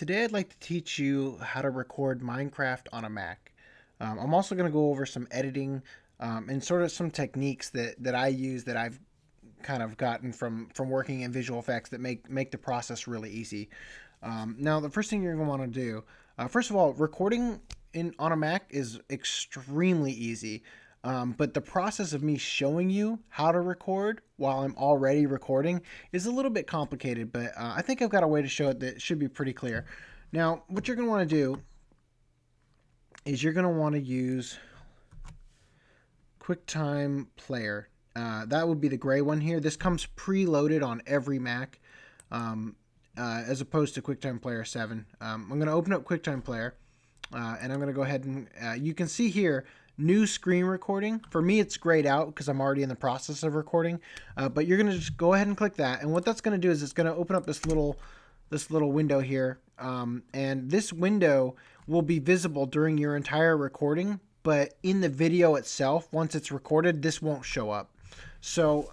Today I'd like to teach you how to record Minecraft on a Mac. I'm also going to go over some editing and sort of some techniques that I use that I've kind of gotten from working in visual effects that make the process really easy. Now, the first thing you're going to want to do, first of all, recording on a Mac is extremely easy. But the process of me showing you how to record while I'm already recording is a little bit complicated, but I think I've got a way to show it that should be pretty clear. Now, what you're going to want to do is you're going to want to use QuickTime Player. That would be the gray one here. This comes preloaded on every Mac, as opposed to QuickTime Player 7. I'm going to open up QuickTime Player, and I'm going to go ahead and you can see here new screen recording. For me, it's grayed out because I'm already in the process of recording. But you're going to just go ahead and click that, and what that's going to do is it's going to open up this little window here, and this window will be visible during your entire recording. But in the video itself, once it's recorded, this won't show up. So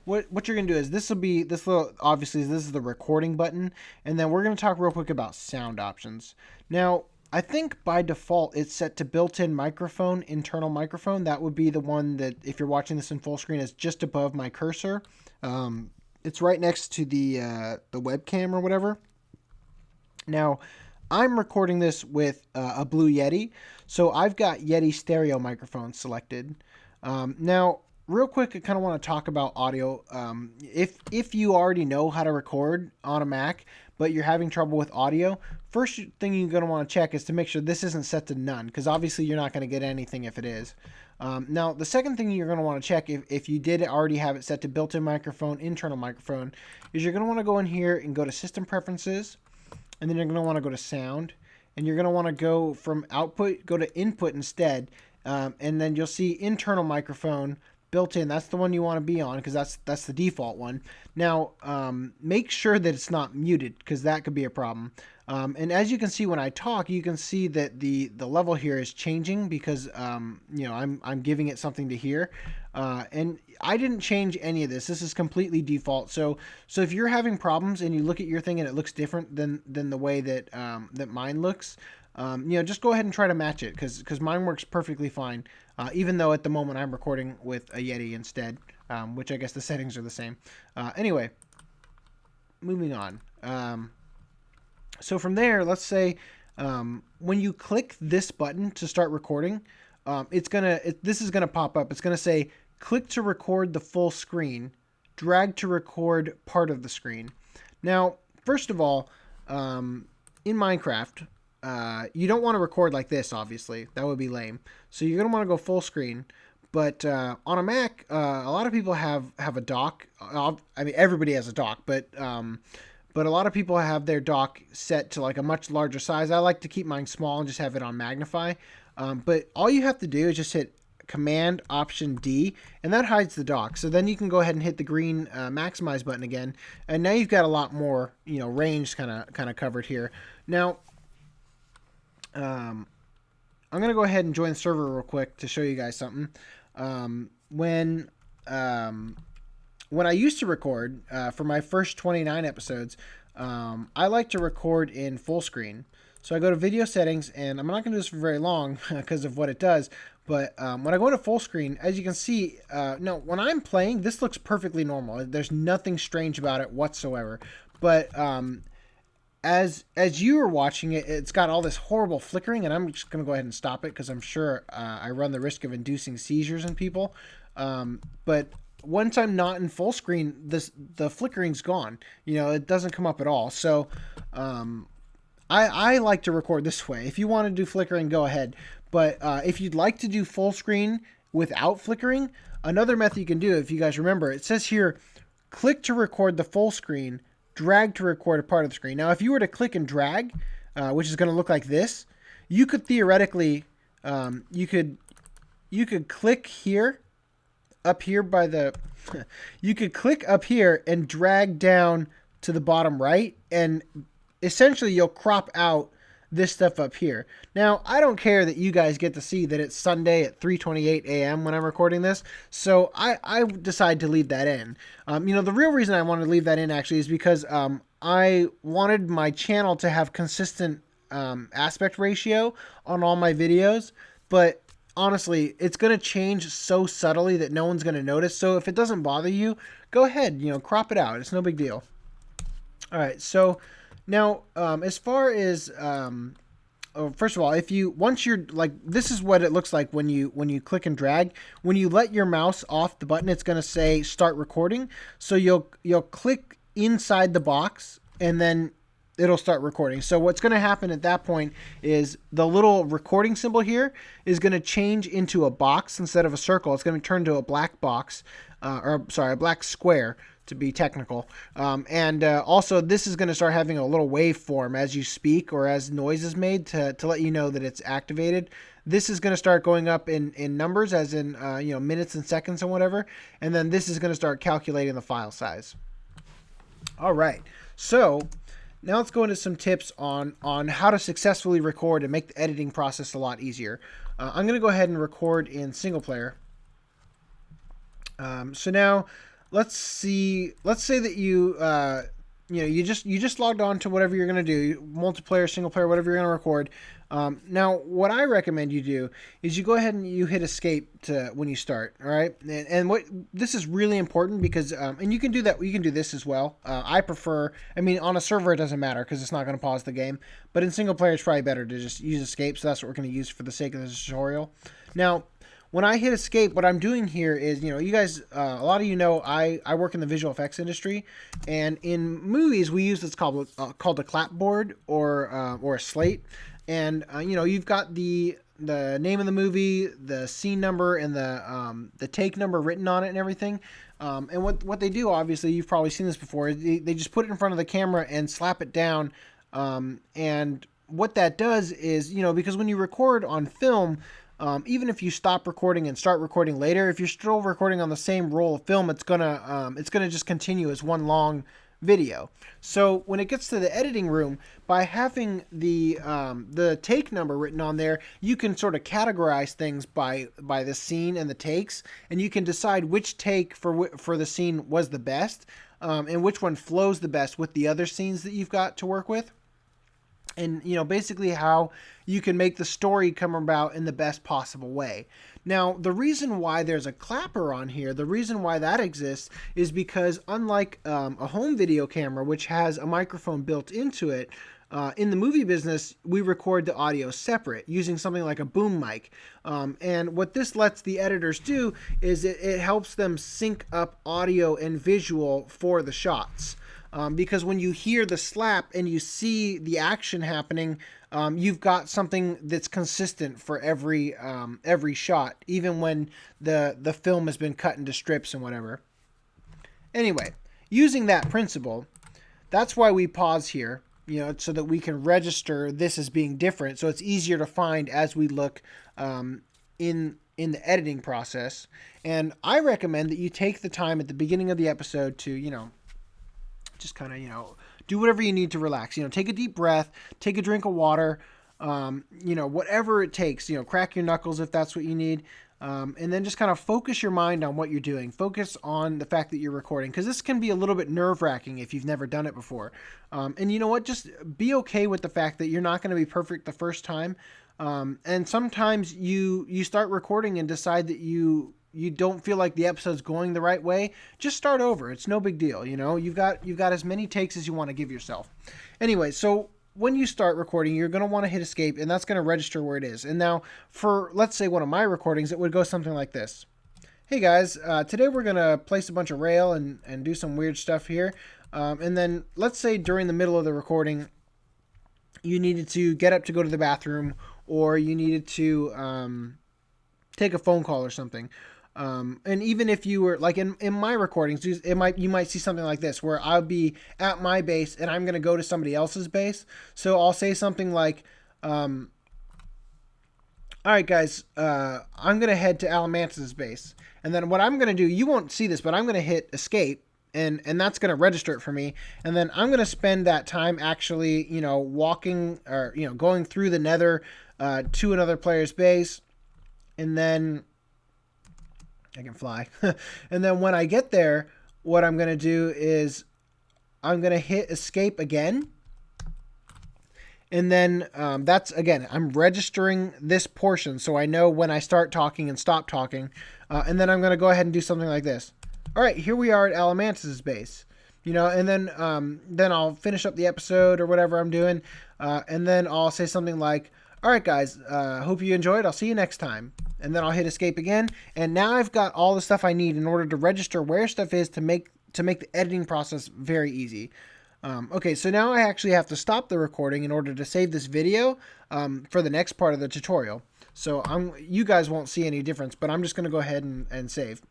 what you're gonna do is this little, obviously this is the recording button, and then we're gonna talk real quick about sound options. Now, I think by default it's set to built-in microphone, internal microphone. That would be the one that, if you're watching this in full screen, is just above my cursor. It's right next to the webcam or whatever. Now, I'm recording this with a Blue Yeti, so I've got Yeti stereo microphone selected. Now, real quick, I kind of want to talk about audio. If you already know how to record on a Mac, but you're having trouble with audio, first thing you're going to want to check is to make sure this isn't set to none, because obviously you're not going to get anything if it is. Now, the second thing you're going to want to check, if you did already have it set to built-in microphone, internal microphone, is you're going to want to go in here and go to System Preferences, and then you're going to want to go to Sound, and you're going to want to go from Output, go to Input instead, and then you'll see Internal Microphone built in. That's the one you want to be on, because that's the default one. Now, make sure that it's not muted, because that could be a problem. And as you can see when I talk, you can see that the level here is changing because I'm giving it something to hear, and I didn't change any of this. This is completely default. So if you're having problems and you look at your thing and it looks different than the way that that mine looks, just go ahead and try to match it, because mine works perfectly fine. Even though at the moment I'm recording with a Yeti instead, which I guess the settings are the same. Anyway, moving on. So from there, let's say when you click this button to start recording, this is gonna pop up. It's gonna say, click to record the full screen, drag to record part of the screen. Now, first of all, in Minecraft, you don't want to record like this, obviously. That would be lame. So you're going to want to go full screen. But on a Mac, a lot of people have a dock. I mean, everybody has a dock, but a lot of people have their dock set to like a much larger size. I like to keep mine small and just have it on magnify. But all you have to do is just hit Command Option D, and that hides the dock. So then you can go ahead and hit the green maximize button again, and now you've got a lot more range kind of covered here. Now, I'm gonna go ahead and join the server real quick to show you guys something. When I used to record for my first 29 episodes, I like to record in full screen. So I go to video settings, and I'm not going to do this for very long because of what it does. But when I go into full screen, as you can see, no, when I'm playing, this looks perfectly normal. There's nothing strange about it whatsoever. But as you are watching it, it's got all this horrible flickering, and I'm just going to go ahead and stop it because I'm sure I run the risk of inducing seizures in people. But once I'm not in full screen, the flickering's gone. It doesn't come up at all. So I like to record this way. If you want to do flickering, go ahead. But if you'd like to do full screen without flickering, another method you can do, if you guys remember, it says here, click to record the full screen, drag to record a part of the screen. Now, if you were to click and drag, which is going to look like this, you could theoretically, you could click here, up here by the, you could click up here and drag down to the bottom right, and essentially you'll crop out this stuff up here. Now, I don't care that you guys get to see that it's Sunday at 3:28 a.m. when I'm recording this, so I decide to leave that in. The real reason I wanted to leave that in actually is because I wanted my channel to have consistent aspect ratio on all my videos, but honestly, it's going to change so subtly that no one's going to notice. So if it doesn't bother you, go ahead, crop it out. It's no big deal. All right, so now as far as first of all, if you once you're like, this is what it looks like when you click and drag. When you let your mouse off the button, it's going to say start recording. So you'll click inside the box and then it'll start recording. So what's going to happen at that point is the little recording symbol here is going to change into a box instead of a circle. It's going to turn to a black box, a black square, to be technical. And also, this is going to start having a little waveform as you speak or as noise is made to let you know that it's activated. This is going to start going up in numbers, as in minutes and seconds and whatever. And then this is going to start calculating the file size. All right. So now let's go into some tips on how to successfully record and make the editing process a lot easier. I'm going to go ahead and record in single player. So now let's say that you just logged on to whatever you're going to do, multiplayer, single player, whatever you're going to record. Now, what I recommend you do is you go ahead and you hit escape when you start. All right, and what this is really important because and you can do that. You can do this as well. I prefer. I mean, on a server it doesn't matter because it's not going to pause the game. But in single player, it's probably better to just use escape. So that's what we're going to use for the sake of this tutorial. Now, when I hit escape, what I'm doing here is, you guys, a lot of you know, I work in the visual effects industry, and in movies we use what's called a clapboard or a slate, and you've got the name of the movie, the scene number, and the take number written on it and everything. And what they do, obviously, you've probably seen this before. They just put it in front of the camera and slap it down, and what that does is, because when you record on film. Even if you stop recording and start recording later, if you're still recording on the same roll of film, it's gonna just continue as one long video. So when it gets to the editing room, by having the take number written on there, you can sort of categorize things by the scene and the takes, and you can decide which take for the scene was the best, and which one flows the best with the other scenes that you've got to work with. And, basically how you can make the story come about in the best possible way. Now, the reason why there's a clapper on here, the reason why that exists is because unlike a home video camera, which has a microphone built into it, in the movie business, we record the audio separate using something like a boom mic. And what this lets the editors do is it helps them sync up audio and visual for the shots. Because when you hear the slap and you see the action happening, you've got something that's consistent for every shot, even when the film has been cut into strips and whatever. Anyway, using that principle, that's why we pause here, so that we can register this as being different, so it's easier to find as we look in the editing process. And I recommend that you take the time at the beginning of the episode to, just kind of, do whatever you need to relax. Take a deep breath, take a drink of water, whatever it takes. Crack your knuckles if that's what you need. And then just kind of focus your mind on what you're doing. Focus on the fact that you're recording, because this can be a little bit nerve-wracking if you've never done it before. And you know what? Just be okay with the fact that you're not going to be perfect the first time. And sometimes you start recording and decide that you don't feel like the episode's going the right way. Just start over. It's no big deal. You've got as many takes as you want to give yourself. Anyway, so when you start recording, you're going to want to hit escape, and that's going to register where it is. And now for, let's say, one of my recordings, it would go something like this. Hey guys, today we're going to place a bunch of rail and do some weird stuff here. And then let's say during the middle of the recording, you needed to get up to go to the bathroom, or you needed to take a phone call or something. And even if you were like in my recordings, you might see something like this, where I'll be at my base and I'm going to go to somebody else's base. So I'll say something like, all right, guys, I'm going to head to Alamanta's base. And then what I'm going to do, you won't see this, but I'm going to hit escape, and that's going to register it for me. And then I'm going to spend that time actually, walking or, going through the nether to another player's base. And then I can fly. And then when I get there, what I'm going to do is I'm going to hit escape again. And then that's, again, I'm registering this portion so I know when I start talking and stop talking. And then I'm going to go ahead and do something like this. All right, here we are at Alamantis' base. And then I'll finish up the episode or whatever I'm doing. And then I'll say something like, all right, guys, hope you enjoyed. I'll see you next time. And then I'll hit escape again. And now I've got all the stuff I need in order to register where stuff is to make the editing process very easy. Okay, so now I actually have to stop the recording in order to save this video for the next part of the tutorial. So you guys won't see any difference, but I'm just going to go ahead and save.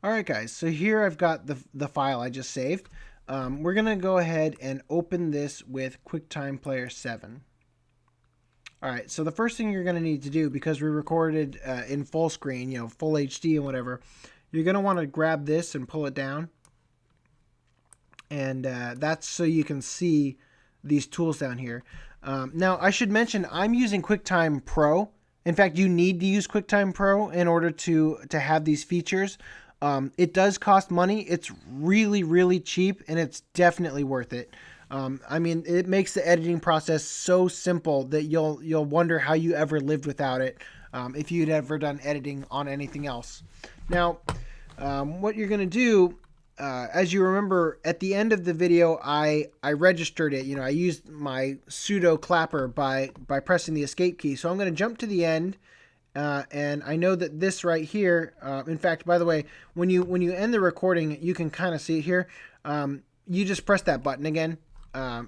Alright guys, so here I've got the file I just saved. We're going to go ahead and open this with QuickTime Player 7. Alright, so the first thing you're going to need to do, because we recorded in full screen, full HD and whatever, you're going to want to grab this and pull it down. And that's so you can see these tools down here. Now, I should mention I'm using QuickTime Pro. In fact, you need to use QuickTime Pro in order to have these features. It does cost money. It's really, really cheap, and it's definitely worth it. I mean, it makes the editing process so simple that you'll wonder how you ever lived without it if you'd ever done editing on anything else. Now, what you're going to do, as you remember, at the end of the video, I registered it. I used my sudo clapper by pressing the escape key. So I'm going to jump to the end, and I know that this right here. In fact, by the way, when you end the recording, you can kind of see it here. You just press that button again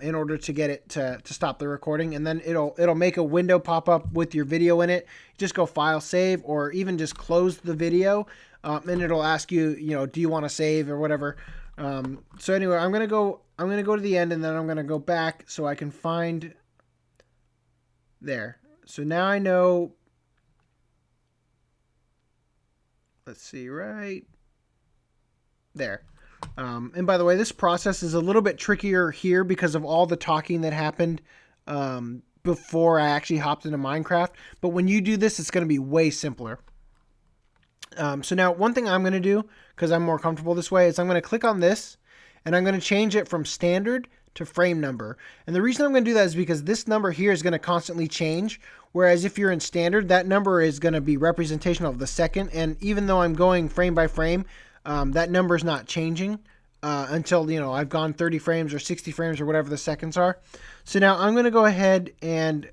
in order to get it to stop the recording, and then it'll make a window pop up with your video in it. Just go File, Save, or even just close the video. And it'll ask you, do you want to save or whatever. So anyway, I'm gonna go to the end, and then I'm gonna go back so I can find there. So now I know. Let's see, right there. And by the way, this process is a little bit trickier here because of all the talking that happened before I actually hopped into Minecraft. But when you do this, it's going to be way simpler. So now one thing I'm going to do, because I'm more comfortable this way, is I'm going to click on this, and I'm going to change it from standard to frame number. And the reason I'm going to do that is because this number here is going to constantly change, whereas if you're in standard, that number is going to be representational of the second. And even though I'm going frame by frame, that number is not changing until I've gone 30 frames or 60 frames or whatever the seconds are. So now I'm going to go ahead and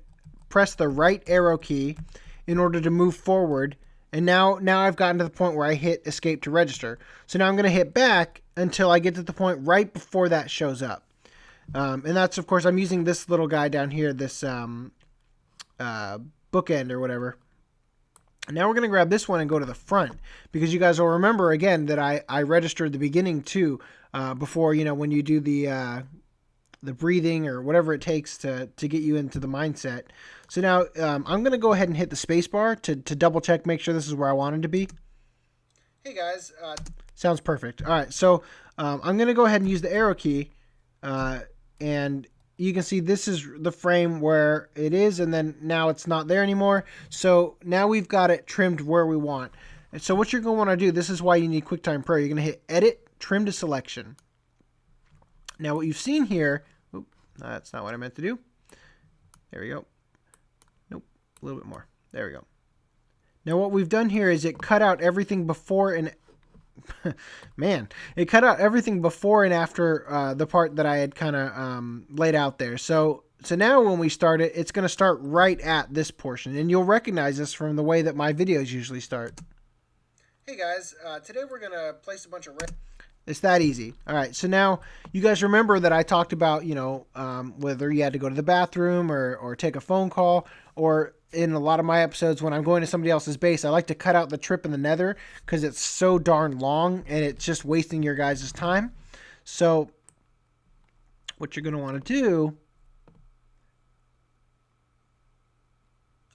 press the right arrow key in order to move forward. And now I've gotten to the point where I hit escape to register. So now I'm going to hit back until I get to the point right before that shows up. And that's, of course, I'm using this little guy down here, this bookend or whatever. And now we're going to grab this one and go to the front, because you guys will remember, again, that I registered the beginning too before, when you do the breathing or whatever it takes to get you into the mindset. So now I'm going to go ahead and hit the space bar to double check, make sure this is where I wanted to be. Hey guys. Sounds perfect. All right, so I'm going to go ahead and use the arrow key, and you can see this is the frame where it is, and then now it's not there anymore. So now we've got it trimmed where we want. And so what you're going to want to do, this is why you need QuickTime Pro. You're going to hit Edit, Trim to Selection. Now what you've seen here, that's not what I meant to do. There we go. Nope, a little bit more. There we go. Now what we've done here is it cut out everything before and man, it cut out everything before and after the part that I had kind of laid out there. So now when we start it, it's going to start right at this portion, and you'll recognize this from the way that my videos usually start. Hey guys, today we're going to place a bunch of It's that easy. All right, so now you guys remember that I talked about, whether you had to go to the bathroom or take a phone call, or in a lot of my episodes when I'm going to somebody else's base, I like to cut out the trip in the nether because it's so darn long and it's just wasting your guys' time. So what you're going to want to do,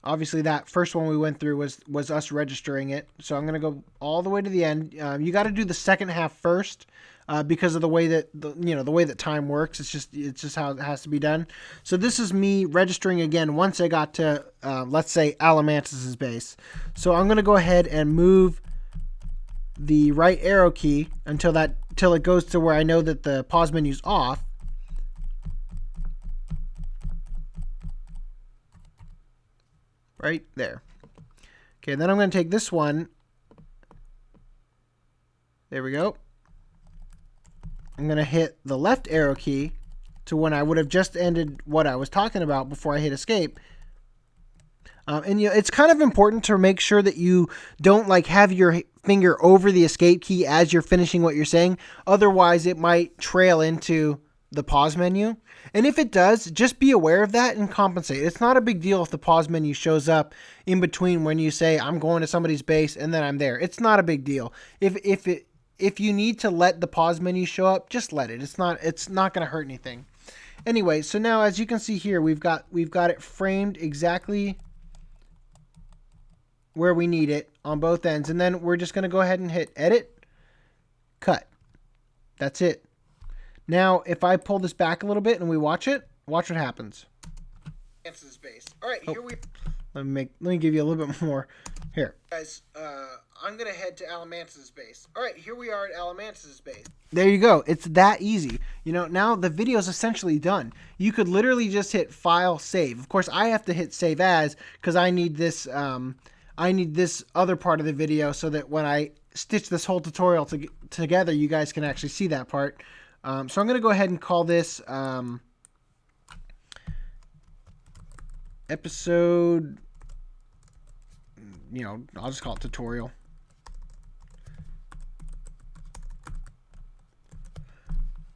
obviously that first one we went through was us registering it. So I'm going to go all the way to the end. You got to do the second half first because of the way that the way that time works. It's just how it has to be done. So this is me registering again once I got to let's say Alamantis' base. So I'm going to go ahead and move the right arrow key until that until it goes to where I know that the pause menu's off. Right there. Okay, then I'm going to take this one. There we go. I'm going to hit the left arrow key to when I would have just ended what I was talking about before I hit escape. And it's kind of important to make sure that you don't like have your finger over the escape key as you're finishing what you're saying. Otherwise, it might trail into the pause menu. And if it does, just be aware of that and compensate. It's not a big deal if the pause menu shows up in between when you say I'm going to somebody's base and then I'm there. It's not a big deal. If you need to let the pause menu show up, just let it. It's not going to hurt anything. Anyway, so now as you can see here, we've got it framed exactly where we need it on both ends, and then we're just going to go ahead and hit edit, cut. That's it. Now, if I pull this back a little bit and we watch it, watch what happens. Base. All right, here we. Let me give you a little bit more. Here, guys. I'm gonna head to Alamantis' base. All right, here we are at Alamantis' base. There you go. It's that easy. Now the video is essentially done. You could literally just hit File, Save. Of course, I have to hit Save As because I need this. I need this other part of the video so that when I stitch this whole tutorial together, you guys can actually see that part. So I'm going to go ahead and call this episode, I'll just call it tutorial.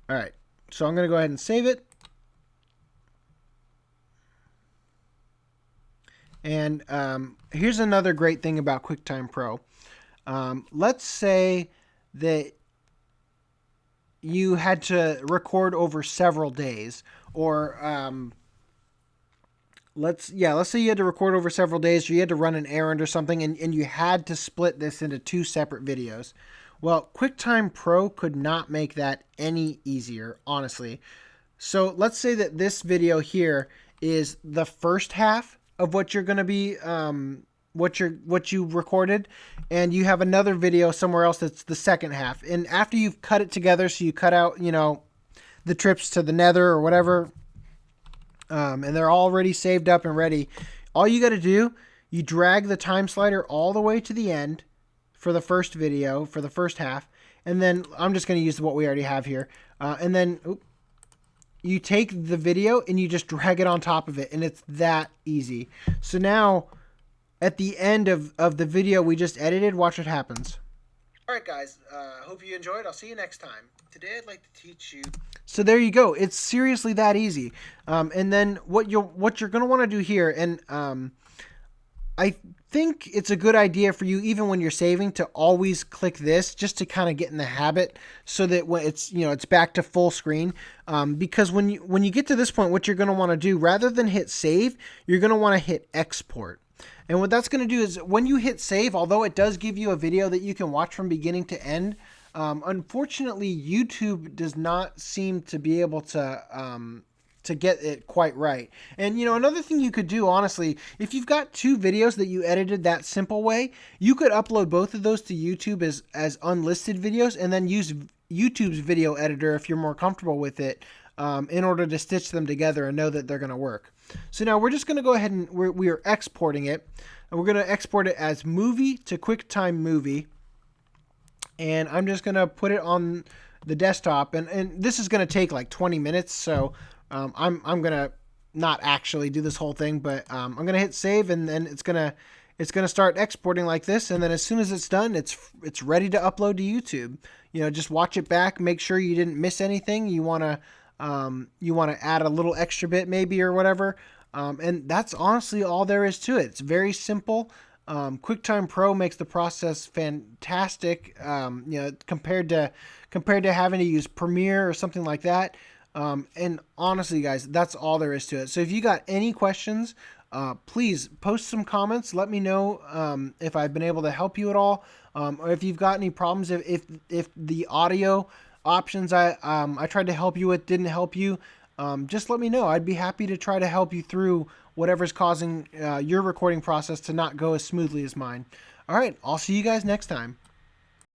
All right, so I'm going to go ahead and save it. And here's another great thing about QuickTime Pro. Let's say that you had to record over several days, or let's say you had to record over several days, or you had to run an errand or something, and you had to split this into 2 separate videos. Well, QuickTime Pro could not make that any easier, honestly. So let's say that this video here is the first half of what you're going to be what you recorded, and you have another video somewhere else that's the second half. And after you've cut it together, so you cut out the trips to the nether or whatever, and they're already saved up and ready, all you got to do, you drag the time slider all the way to the end for the first video, for the first half, and then I'm just going to use what we already have here, and then you take the video and you just drag it on top of it, and it's that easy. So now, at the end of the video we just edited, watch what happens. All right, guys. Hope you enjoyed. I'll see you next time. Today I'd like to teach you. So there you go. It's seriously that easy. And then what you're going to want to do here, and I think it's a good idea for you, even when you're saving, to always click this just to kind of get in the habit, so that when it's back to full screen. Because when you get to this point, what you're going to want to do, rather than hit save, you're going to want to hit export. And what that's going to do is, when you hit save, although it does give you a video that you can watch from beginning to end, unfortunately YouTube does not seem to be able to get it quite right. And another thing you could do, honestly, if you've got 2 videos that you edited that simple way, you could upload both of those to YouTube as unlisted videos, and then use YouTube's video editor if you're more comfortable with it, in order to stitch them together and know that they're going to work. So now we're just going to go ahead and we are exporting it, and we're going to export it as movie to QuickTime Movie, and I'm just going to put it on the desktop, and this is going to take like 20 minutes, so I'm going to not actually do this whole thing, but I'm going to hit save, and then it's going to start exporting like this, and then as soon as it's done, it's ready to upload to YouTube. Just watch it back, make sure you didn't miss anything. You want to add a little extra bit maybe or whatever, and that's honestly all there is to it. It's very simple. QuickTime Pro makes the process fantastic, compared to having to use Premiere or something like that. And honestly, guys, that's all there is to it. So if you got any questions, please post some comments. Let me know if I've been able to help you at all, or if you've got any problems. If the audio options I tried to help you with didn't help you, just let me know. I'd be happy to try to help you through whatever's causing your recording process to not go as smoothly as mine. All right, I'll see you guys next time.